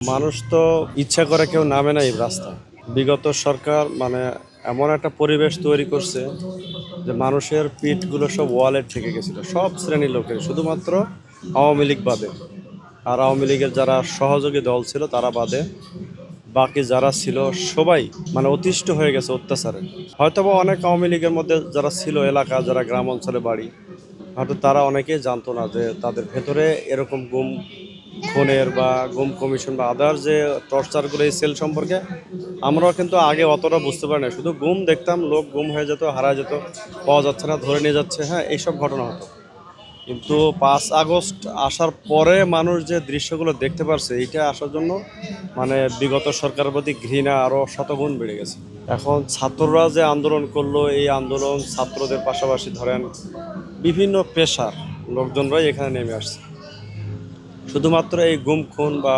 মানুষ তো ইচ্ছা করে কেউ নামে না এই রাস্তায়। বিগত সরকার এমন একটা পরিবেশ তৈরি করছে যে মানুষের পিঠগুলো সব ওয়ালে ঠেকে গেছিল, সব শ্রেণীর লোকের, শুধুমাত্র আওয়ামী লীগ বাদে। আর আওয়ামী লীগের যারা সহযোগী দল ছিল তারা বাদে বাকি যারা ছিল সবাই অতিষ্ঠ হয়ে গেছে অত্যাচারে। হয়তোবা অনেক আওয়ামী লীগের মধ্যে যারা ছিল এলাকা, যারা গ্রাম অঞ্চলে বাড়ি, হয়তো তারা অনেকেই জানতো না যে তাদের ভেতরে এরকম গুম খুনের বা গুম কমিশন বা আদার যে টর্চারগুলো, এই সেল সম্পর্কে আমরাও কিন্তু আগে অতটা বুঝতে পারি না। শুধু গুম দেখতাম, লোক গুম হয়ে যেত, হারা যেত, পাওয়া যাচ্ছে না, ধরে নিয়ে যাচ্ছে, হ্যাঁ, এইসব ঘটনা হতো। কিন্তু 5 আগস্ট আসার পরে মানুষ যে দৃশ্যগুলো দেখতে পারছে, এইটা আসার জন্য বিগত সরকারের প্রতি ঘৃণা আরও শতগুণ বেড়ে গেছে। এখন ছাত্ররা যে আন্দোলন করলো, এই আন্দোলন ছাত্রদের পাশাপাশি ধরেন বিভিন্ন পেশার লোকজনরাই এখানে নেমে আসছে শুধুমাত্র এই গুম খুন বা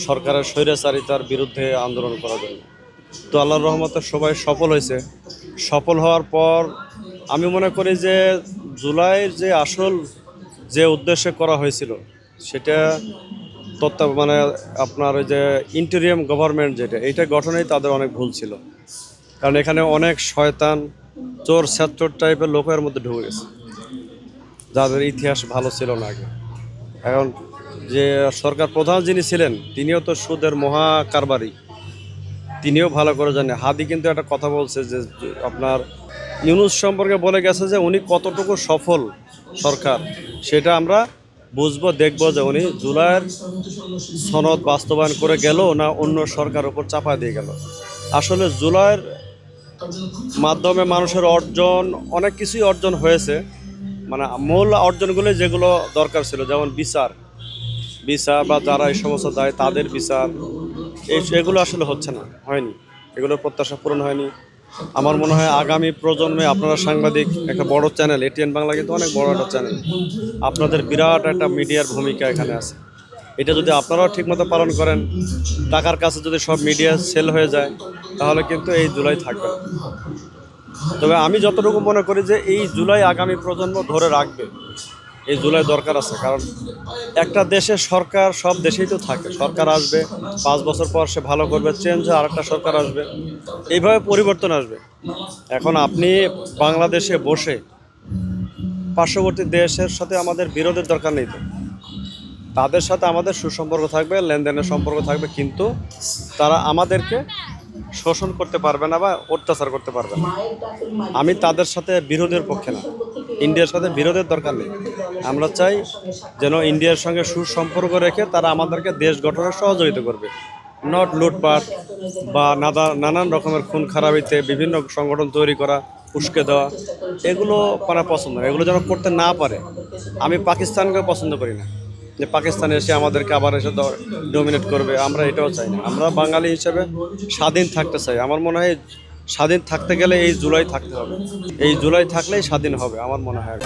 সরকারের স্বৈরাচারিতার বিরুদ্ধে আন্দোলন করার জন্য। তো আল্লাহর রহমতে সবাই সফল হয়েছে। সফল হওয়ার পর আমি মনে করি যে জুলাইয়ের যে আসল যে উদ্দেশ্যে করা হয়েছিল সেটা আপনার ওই যে ইন্টেরিয়াম গভর্নমেন্ট যেটা, এইটা গঠনেই তাদের অনেক ভুল ছিল। কারণ এখানে অনেক শয়তান, চোর ছাত্র টাইপের লোকের মধ্যে ঢুকে গেছে, যাদের ইতিহাস ভালো ছিল না আগে। এখন যে সরকার প্রধান যিনি ছিলেন তিনিও তো সুদের মহা কারবারি, তিনিও ভালো করে জানেন। হাদি কিন্তু একটা কথা বলছে যে আপনার ইউনূস সম্পর্কে বলে গেছে যে উনি কতটুকু সফল সরকার, সেটা আমরা বুঝবো, দেখবো যে উনি জুলাইয়ের সনদ বাস্তবায়ন করে গেল না অন্য সরকার উপর চাপা দিয়ে গেল। আসলে জুলাইয়ের মাধ্যমে মানুষের অর্জন, অনেক কিছুই অর্জন হয়েছে। মূল অর্জনগুলো যেগুলো দরকার ছিল, যেমন বিচার বা যারা এই সমস্ত দায় তাদের বিচার, এগুলো আসলে হচ্ছে না, হয়নি, এগুলোর প্রত্যাশা পূরণ হয়নি। আমার মনে হয় আগামী প্রজন্মে আপনারা সাংবাদিক, একটা বড় চ্যানেল এটিএন বাংলা কিন্তু অনেক বড় একটা চ্যানেল, আপনাদের বিরাট একটা মিডিয়ার ভূমিকা এখানে আছে। এটা যদি আপনারাও ঠিকমতো পালন করেন, টাকার কাছে যদি সব মিডিয়া সেল হয়ে যায়, তাহলে কিন্তু এই জুলাই থাকবে না। তবে আমি যতটুকু মনে করি যে এই জুলাই আগামী প্রজন্ম ধরে রাখবে, এই জুলাই দরকার আছে। কারণ একটা দেশে সরকার, সব দেশেই তো থাকে, সরকার আসবে, 5 বছর পর সে ভালো করবে, চেঞ্জ হয়ে আরেকটা সরকার আসবে, এইভাবে পরিবর্তন আসবে। এখন আপনি বাংলাদেশে বসে পার্শ্ববর্তী দেশের সাথে আমাদের বিরোধের দরকার নেই, তো তাদের সাথে আমাদের সুসম্পর্ক থাকবে, লেনদেনের সম্পর্ক থাকবে, কিন্তু তারা আমাদেরকে শোষণ করতে পারবে না বা অত্যাচার করতে পারবে না। আমি তাদের সাথে বিরোধের পক্ষে না, ইন্ডিয়ার সাথে বিরোধের দরকার নেই। আমরা চাই যেন ইন্ডিয়ার সঙ্গে সুসম্পর্ক রেখে তারা আমাদেরকে দেশ গঠনের সহযোগিতা করবে, নট লুটপাট বা নানান রকমের খুন খারাপিতে বিভিন্ন সংগঠন তৈরি করা, উস্কে দেওয়া, এগুলো পছন্দ, এগুলো যেন করতে না পারে। আমি পাকিস্তানকে পছন্দ করি না যে পাকিস্তানে এসে আমাদেরকে আবার এসে ডমিনেট করবে, আমরা এটাও চাই না। আমরা বাঙালি হিসেবে স্বাধীন থাকতে চাই। আমার মনে হয় স্বাধীন থাকতে গেলে এই জুলাই থাকতে হবে, এই জুলাই থাকলেই স্বাধীন হবে আমার মনে হয়।